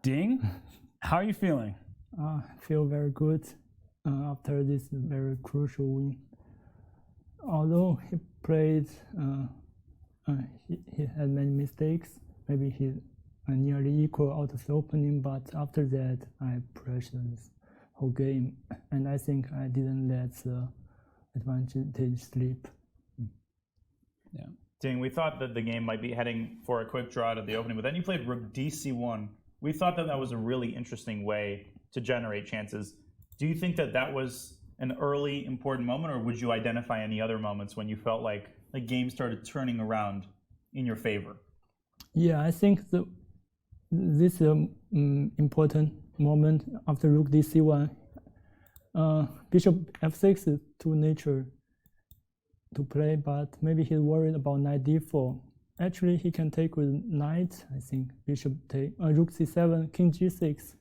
Ding, how are you feeling? I feel very good after this very crucial win. Although he played, he had many mistakes. Maybe he nearly equal out of the opening, but after that I pressured this whole game, and I think I didn't let the advantage slip. Yeah. Ding, we thought that the game might be heading for a quick draw at the opening, but then you played rook dc1. We thought that that was a really interesting way to generate chances. Do you think that that was an early important moment, or would you identify any other moments when you felt like the game started turning around in your favor? Yeah, I think this important moment after rook dc1. Bishop f6 is too nature to play, but maybe he's worried about knight d4. Actually, he can take with knight. I think bishop take rook c7, king g6,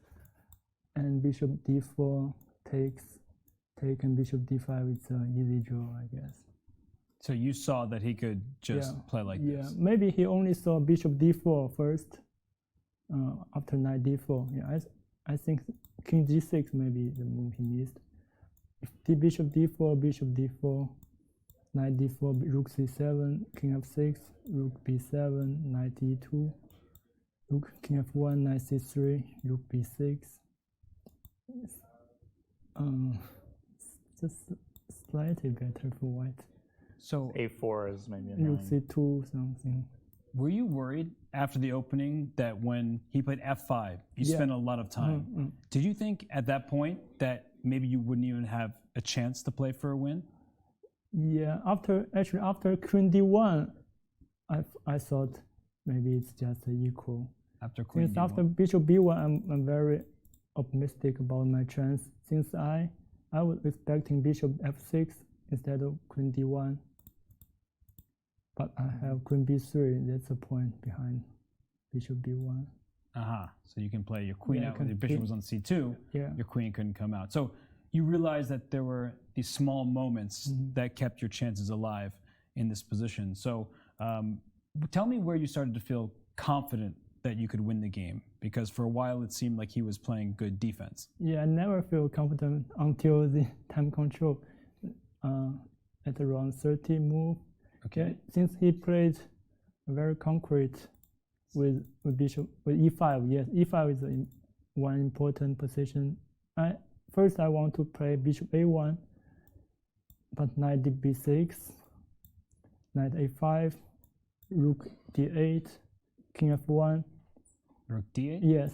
and bishop d4 takes, and bishop d5 is an easy draw, I guess. So you saw that he could just play like this? Yeah, maybe he only saw bishop d4 first, after knight d4. Yeah, I think king g6 maybe the move he missed. If the bishop d4, knight d4, rook c7, king f6, rook b7, knight e2, rook king f1, knight c3, rook b6. Just slightly better for white. So a4 is maybe Rook annoying. c2 something. were you worried after the opening that when he played f5, you spent a lot of time? Did you think at that point that maybe you wouldn't even have a chance to play for a win? Yeah, after queen d1, I thought maybe it's just equal. After queen Since d1. after bishop b1, I'm very optimistic about my chance. Since I was expecting bishop f6 instead of queen d1, but I have queen b3. That's the point behind bishop b1. So you can play your queen out when your bishop was on c2. Yeah. Your queen couldn't come out. So you realized that there were these small moments that kept your chances alive in this position. So tell me where you started to feel confident that you could win the game, because for a while it seemed like he was playing good defense. Yeah, I never feel confident until the time control at around 30 move. Okay. Yeah, since he played very concrete with bishop with e5. Yes, e5 is one important position. First I want to play bishop a1, but knight b6, knight a5, rook d8, king f1. Rook d8? Yes,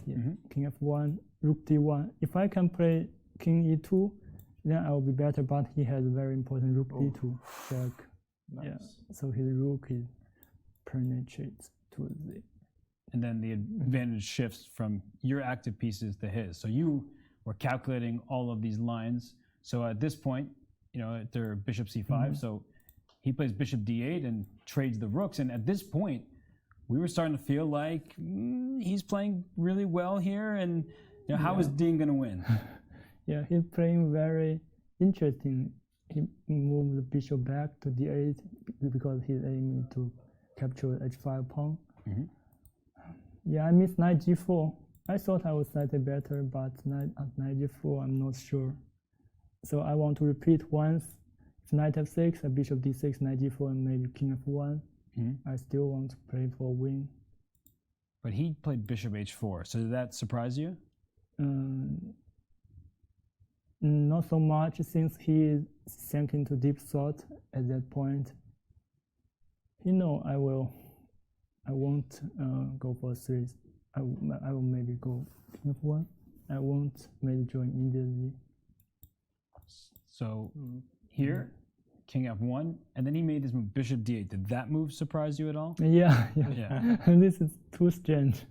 king f1, rook d1. If I can play king e2, then I will be better, but he has a very important rook d2 check. Nice. Yeah, so his rook is penetrates to the... And then the advantage shifts from your active pieces to his. So you were calculating all of these lines. So at this point, after bishop c5, so he plays bishop d8 and trades the rooks. And at this point, we were starting to feel like he's playing really well here. And how is Ding going to win? Yeah, he's playing very interesting. He moved the bishop back to d8 because he's aiming to capture h5 pawn. Yeah, I missed knight g4. I thought I was slightly better, but knight g4, I'm not sure. So I want to repeat once. If knight f6, a bishop d6, knight g4, and maybe king f1. I still want to play for a win. But he played bishop h4, so did that surprise you? Not so much, since he sank into deep thought at that point. I won't go for a series. I will maybe go king f1. I won't maybe join immediately. So here, king f1, and then he made this move, bishop d8. Did that move surprise you at all? Yeah. This is too strange.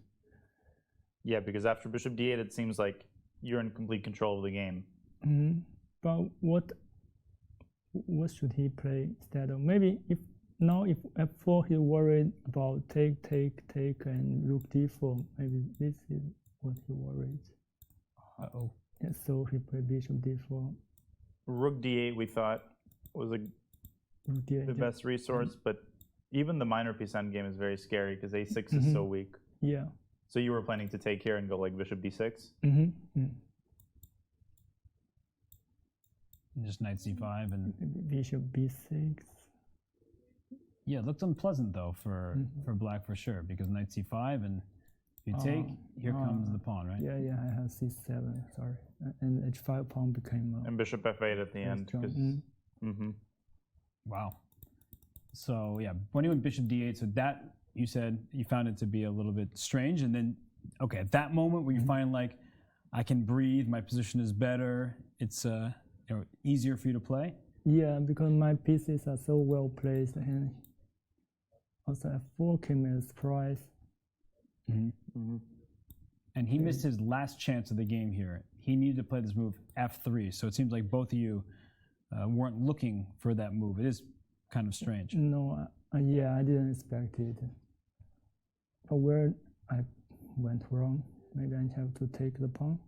Yeah, because after bishop d8, it seems like you're in complete control of the game. But what should he play instead of? Maybe if f4 he's worried about take, and rook d4. Maybe this is what he worried. Yeah, so he played bishop d4. Rook d8 we thought was the best resource, but even the minor piece endgame is very scary because a6 is so weak. Yeah. So you were planning to take here and go like bishop d6? Just knight c5 and Bishop b6. yeah, it looked unpleasant though for black for sure because knight c5 and if you take, here comes the pawn, right? Yeah, I have c7. Sorry, and h5 pawn became. And bishop f8 at the end. Wow. So yeah, when he went bishop d8, so that you said you found it to be a little bit strange, and then okay, at that moment where you find like I can breathe, my position is better, it's easier for you to play. Yeah, because my pieces are so well placed, and also f4 came as a surprise. And he missed his last chance of the game here. He needed to play this move f3. So it seems like both of you weren't looking for that move. It is kind of strange. No, yeah, I didn't expect it. But where I went wrong, maybe I have to take the pawn.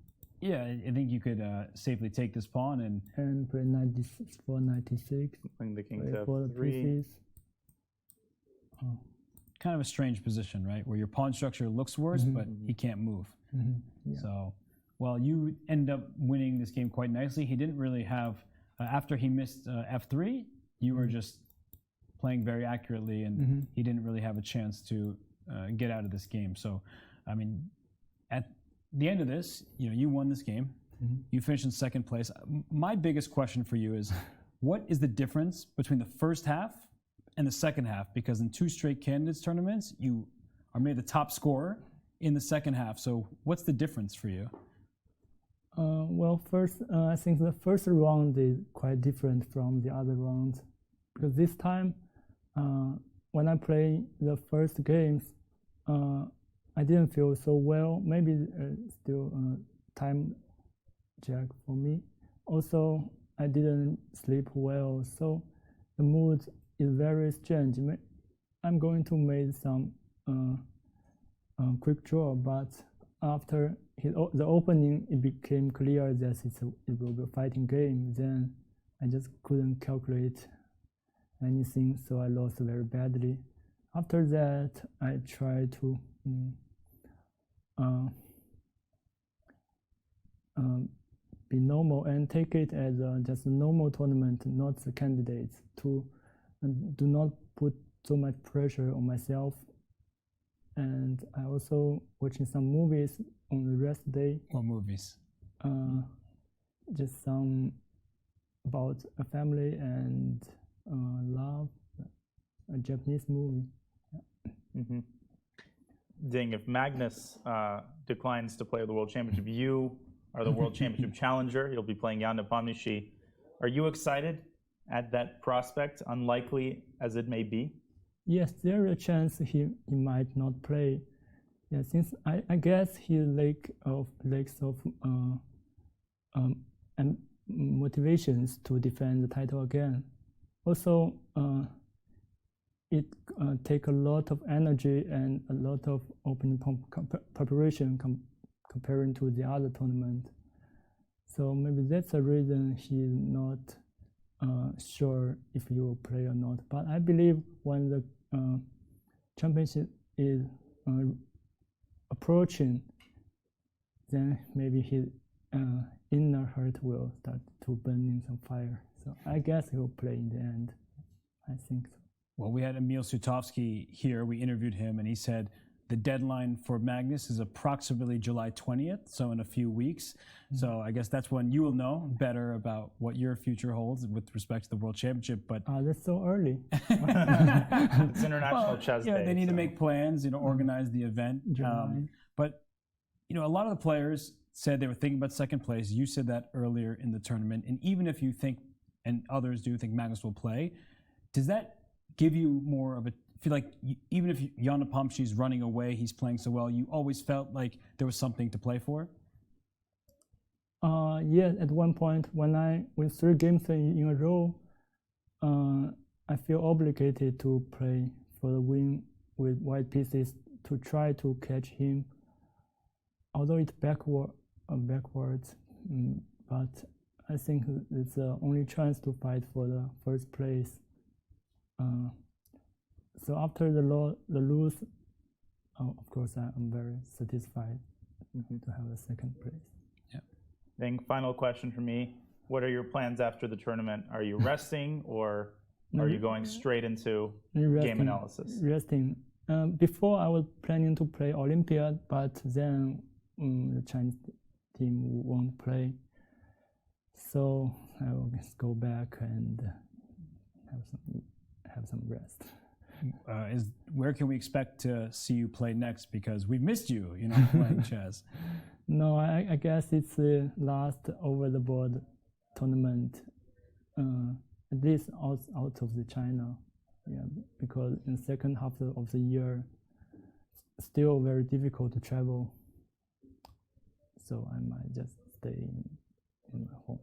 Yeah, I think you could safely take this pawn and play knight d4, knight d6. Bring the king play to for the f3. pieces. kind of a strange position, right? Where your pawn structure looks worse, but he can't move. Yeah. So, well, you end up winning this game quite nicely. He didn't really have, after he missed f3, you were just playing very accurately, and he didn't really have a chance to get out of this game. So, I mean, at the end of this, you won this game. You finished in second place. My biggest question for you is, what is the difference between the first half and the second half? Because in 2 straight candidates tournaments, you are made the top scorer in the second half. So what's the difference for you? Well, first, I think the first round is quite different from the other rounds, because this time, when I play the first games, I didn't feel so well. Maybe still time jack for me. Also, I didn't sleep well, so the mood is very strange. I'm going to make some quick draw, but after the opening, it became clear that it will be a fighting game. Then I just couldn't calculate anything, so I lost very badly. After that, I tried to be normal and take it as just a normal tournament, not the candidates. To do not put so much pressure on myself. And I also watching some movies on the rest day. What movies? Just some about a family and love, a Japanese movie. Ding, if Magnus declines to play the World Championship, you are the World Championship challenger. You'll be playing Jan Nepomniachtchi. Are you excited at that prospect, unlikely as it may be? Yes, there is a chance he might not play. Yeah, since I guess he lacks of and motivations to defend the title again. Also, it takes a lot of energy and a lot of opening preparation comparing to the other tournament. So maybe that's the reason he's not sure if he will play or not. But I believe when the championship is approaching, then maybe his inner heart will start to burn in some fire. So I guess he'll play in the end. I think so. Well, we had Emil Sutovsky here. We interviewed him, and he said the deadline for Magnus is approximately July 20th, so in a few weeks. So I guess that's when you will know better about what your future holds with respect to the World Championship. But that's so early. It's International Chess Day. They need to make plans, organize the event. But a lot of the players said they were thinking about second place. You said that earlier in the tournament. And even if you think, and others do think Magnus will play, does that give you more of a feel like even if Jan Nepomniachtchi is running away, he's playing so well, you always felt like there was something to play for? Yeah, at one point when I win 3 games in a row, I feel obligated to play for the win with white pieces to try to catch him. Although it's backwards, but I think it's the only chance to fight for the first place. So after the lose, of course, I'm very satisfied to have the second place. Then final question for me. What are your plans after the tournament? Are you resting or are you going straight into game analysis? Resting. Before I was planning to play Olympiad, but then the Chinese team won't play. So I will just go back and have some rest. Where can we expect to see you play next? Because we've missed you, playing chess. No, I guess it's the last over-the-board tournament, at least out of the China. Yeah, because in the second half of the year, still very difficult to travel. So I might just stay in my home.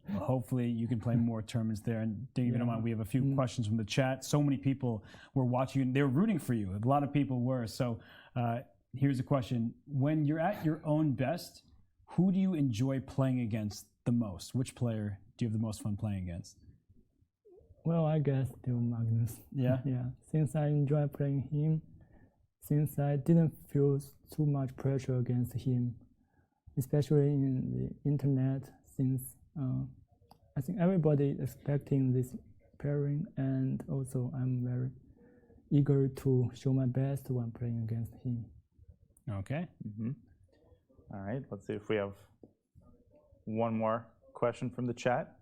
Well, hopefully you can play more tournaments there. And Ding, if you don't mind, we have a few questions from the chat. So many people were watching you and they were rooting for you. A lot of people were. So here's a question. When you're at your own best, who do you enjoy playing against the most? Which player do you have the most fun playing against? Well, I guess still Magnus. Yeah? Yeah. Since I enjoy playing him, since I didn't feel too much pressure against him, especially in the internet, since I think everybody is expecting this pairing, and also I'm very eager to show my best when playing against him. Okay. All right, let's see if we have one more question from the chat.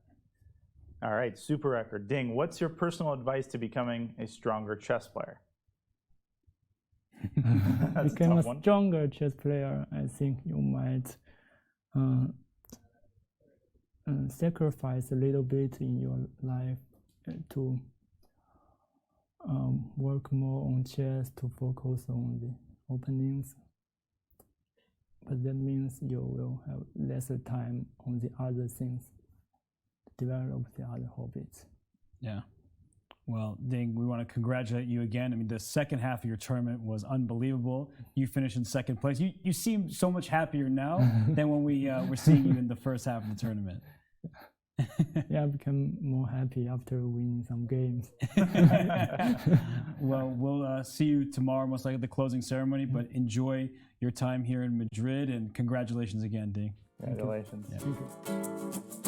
All right, Super Record. Ding, what's your personal advice to becoming a stronger chess player? That's Become a a tough one. stronger chess player, I think you might sacrifice a little bit in your life to work more on chess, to focus on the openings. But that means you will have lesser time on the other things, develop the other hobbies. Yeah. Well, Ding, we want to congratulate you again. I mean, the second half of your tournament was unbelievable. You finished in second place. You seem so much happier now than when we were seeing you in the first half of the tournament. Yeah, I become more happy after winning some games. Well, we'll see you tomorrow, most likely at the closing ceremony, but enjoy your time here in Madrid, and congratulations again, Ding. Congratulations. Yeah. Thank you.